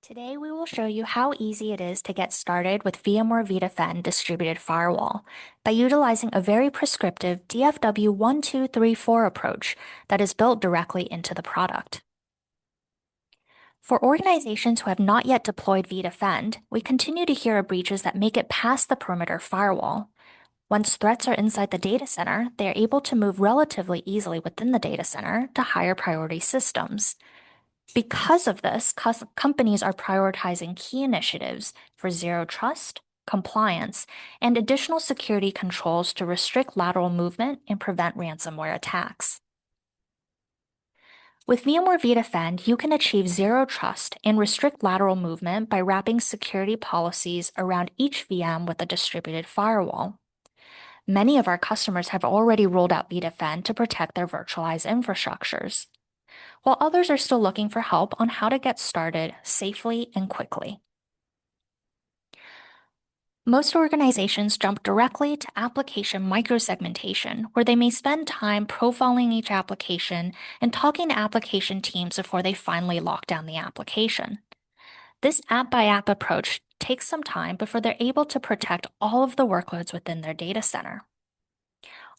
Today, we will show you how easy it is to get started with VMware vDefend Distributed Firewall by utilizing a very prescriptive DFW 1234 approach that is built directly into the product. For organizations who have not yet deployed vDefend, we continue to hear of breaches that make it past the perimeter firewall. Once threats are inside the data center, they are able to move relatively easily within the data center to higher priority systems. Because of this, companies are prioritizing key initiatives for zero trust, compliance, and additional security controls to restrict lateral movement and prevent ransomware attacks. With VMware vDefend, you can achieve zero trust and restrict lateral movement by wrapping security policies around each VM with a distributed firewall. Many of our customers have already rolled out vDefend to protect their virtualized infrastructures, while others are still looking for help on how to get started safely and quickly. Most organizations jump directly to application micro-segmentation, where they may spend time profiling each application and talking to application teams before they finally lock down the application. This app-by-app approach takes some time before they're able to protect all of the workloads within their data center.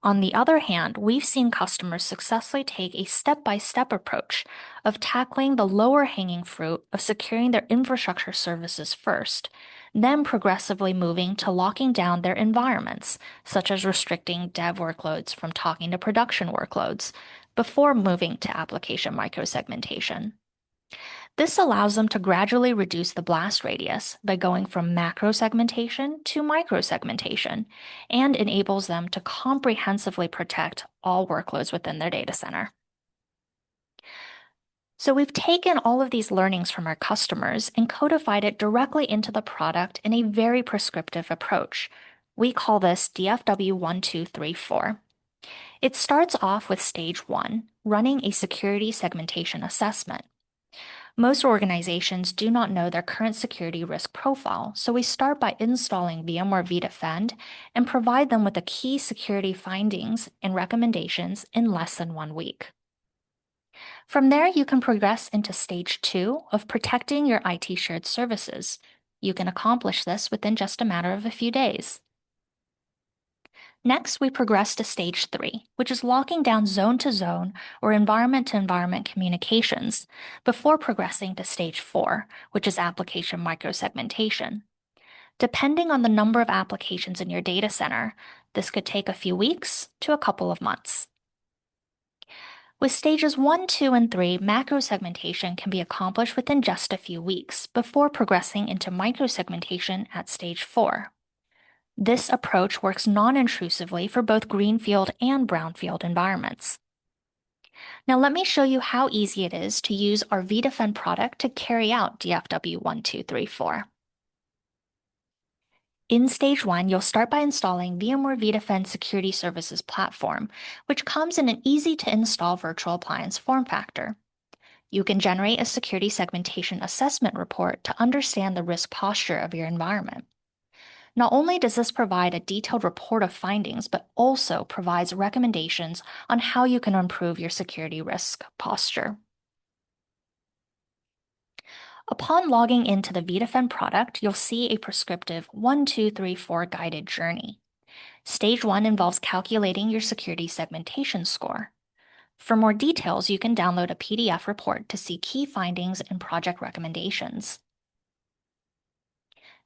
On the other hand, we've seen customers successfully take a step-by-step approach of tackling the lower hanging fruit of securing their infrastructure services first, then progressively moving to locking down their environments, such as restricting dev workloads from talking to production workloads, before moving to application micro-segmentation. This allows them to gradually reduce the blast radius by going from macro segmentation to micro segmentation, and enables them to comprehensively protect all workloads within their data center. So we've taken all of these learnings from our customers and codified it directly into the product in a very prescriptive approach. We call this DFW 1234. It starts off with stage 1, running a security segmentation assessment. Most organizations do not know their current security risk profile, so we start by installing VMware vDefend and provide them with the key security findings and recommendations in less than 1 week. From there, you can progress into stage 2 of protecting your IT shared services. You can accomplish this within just a matter of a few days. Next, we progress to stage 3, which is locking down zone-to-zone or environment-to-environment communications, before progressing to stage 4, which is application micro-segmentation. Depending on the number of applications in your data center, this could take a few weeks to a couple of months. With stages 1, 2, and 3, macro-segmentation can be accomplished within just a few weeks, before progressing into micro-segmentation at stage 4. This approach works non-intrusively for both greenfield and brownfield environments. Now let me show you how easy it is to use our vDefend product to carry out DFW 1234. In stage 1, you'll start by installing VMware vDefend Security Services Platform, which comes in an easy-to-install virtual appliance form factor. You can generate a security segmentation assessment report to understand the risk posture of your environment. Not only does this provide a detailed report of findings, but also provides recommendations on how you can improve your security risk posture. Upon logging into the vDefend product, you'll see a prescriptive 1, 2, 3, 4 guided journey. Stage 1 involves calculating your security segmentation score. For more details, you can download a PDF report to see key findings and project recommendations.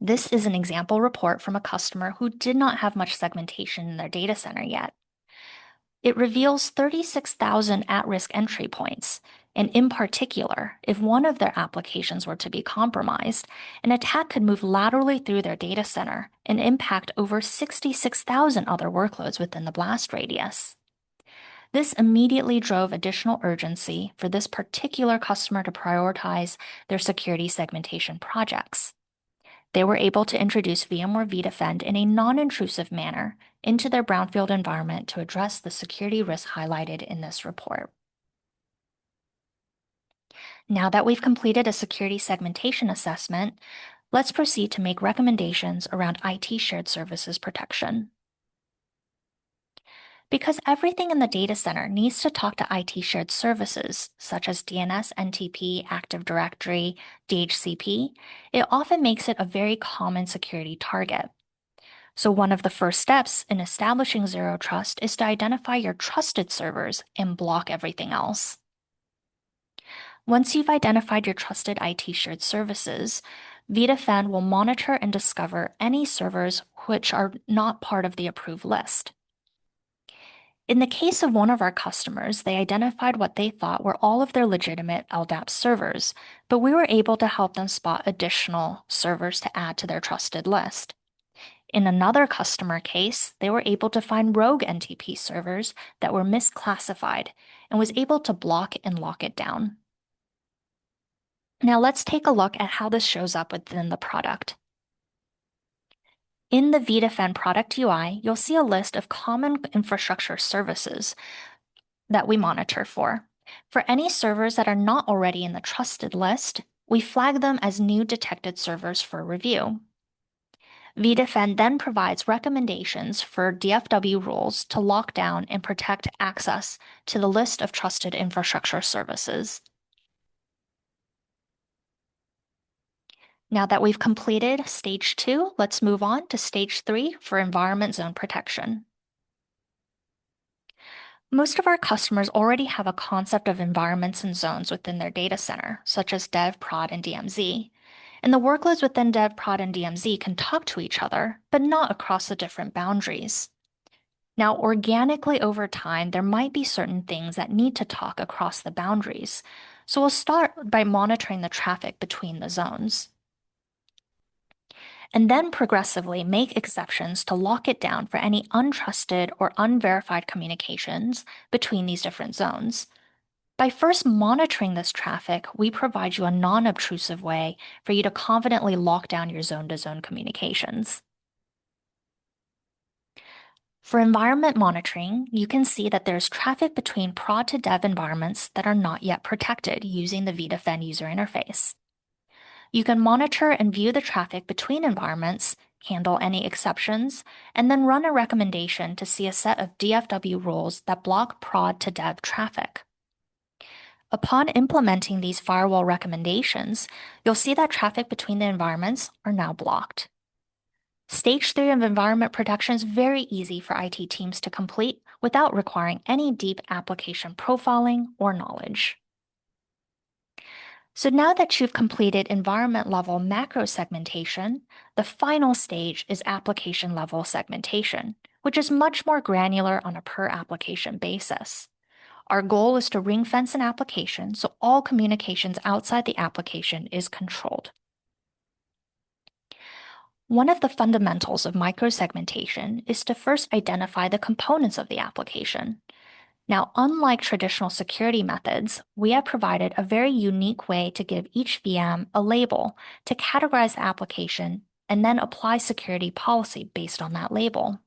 This is an example report from a customer who did not have much segmentation in their data center yet. It reveals 36,000 at-risk entry points, and in particular, if one of their applications were to be compromised, an attack could move laterally through their data center and impact over 66,000 other workloads within the blast radius. This immediately drove additional urgency for this particular customer to prioritize their security segmentation projects. They were able to introduce VMware vDefend in a non-intrusive manner into their brownfield environment to address the security risks highlighted in this report. Now that we've completed a security segmentation assessment, let's proceed to make recommendations around IT shared services protection. Because everything in the data center needs to talk to IT shared services, such as DNS, NTP, Active Directory, DHCP, it often makes it a very common security target. So one of the first steps in establishing zero trust is to identify your trusted servers and block everything else. Once you've identified your trusted IT shared services, vDefend will monitor and discover any servers which are not part of the approved list. In the case of one of our customers, they identified what they thought were all of their legitimate LDAP servers, but we were able to help them spot additional servers to add to their trusted list. In another customer case, they were able to find rogue NTP servers that were misclassified and was able to block and lock it down. Now let's take a look at how this shows up within the product. In the vDefend product UI, you'll see a list of common infrastructure services that we monitor for. For any servers that are not already in the trusted list, we flag them as new detected servers for review. vDefend then provides recommendations for DFW rules to lock down and protect access to the list of trusted infrastructure services. Now that we've completed stage 2, let's move on to stage 3 for environment zone protection. Most of our customers already have a concept of environments and zones within their data center, such as dev, prod, and DMZ. And the workloads within dev, prod, and DMZ can talk to each other, but not across the different boundaries. Now, organically over time, there might be certain things that need to talk across the boundaries. So we'll start by monitoring the traffic between the zones, and then progressively make exceptions to lock it down for any untrusted or unverified communications between these different zones. By first monitoring this traffic, we provide you a non-obtrusive way for you to confidently lock down your zone-to-zone communications. For environment monitoring, you can see that there's traffic between prod to dev environments that are not yet protected using the vDefend user interface. You can monitor and view the traffic between environments, handle any exceptions, and then run a recommendation to see a set of DFW rules that block prod to dev traffic. Upon implementing these firewall recommendations, you'll see that traffic between the environments are now blocked. Stage 3 of environment protection is very easy for IT teams to complete without requiring any deep application profiling or knowledge. So now that you've completed environment level macro segmentation, the final stage is application level segmentation, which is much more granular on a per application basis. Our goal is to ring fence an application so all communications outside the application is controlled. One of the fundamentals of micro-segmentation is to first identify the components of the application. Now, unlike traditional security methods, we have provided a very unique way to give each VM a label to categorize the application and then apply security policy based on that label.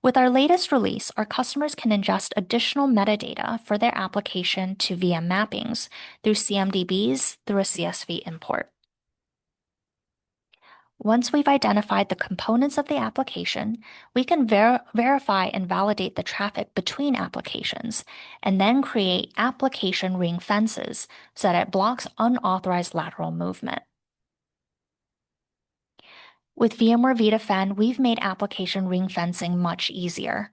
With our latest release, our customers can ingest additional metadata for their application to VM mappings through CMDBs through a CSV import. Once we've identified the components of the application, we can verify and validate the traffic between applications, and then create application ring fences so that it blocks unauthorized lateral movement. With VMware vDefend, we've made application ring fencing much easier.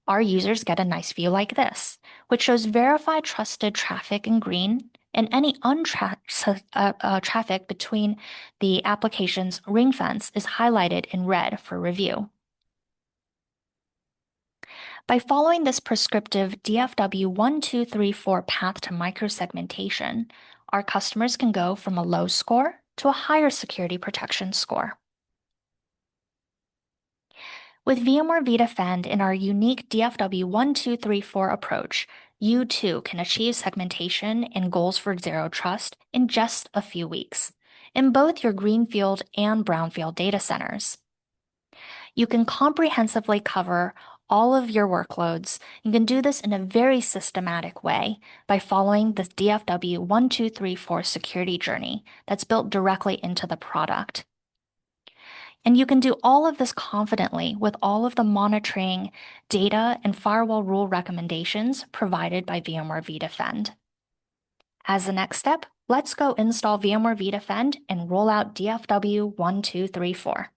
Our users get a nice view like this, which shows verified trusted traffic in green and any traffic between the application's ring fence is highlighted in red for review. By following this prescriptive DFW 1, 2, 3, 4 path to micro-segmentation, our customers can go from a low score to a higher security protection score. With VMware vDefend in our unique DFW 1, 2, 3, 4 approach, you too can achieve segmentation and goals for zero trust in just a few weeks, in both your greenfield and brownfield data centers. You can comprehensively cover all of your workloads. You can do this in a very systematic way by following the DFW 1, 2, 3, 4 security journey that's built directly into the product. And you can do all of this confidently with all of the monitoring, data, and firewall rule recommendations provided by VMware vDefend. As the next step, let's go install VMware vDefend and roll out DFW 1234.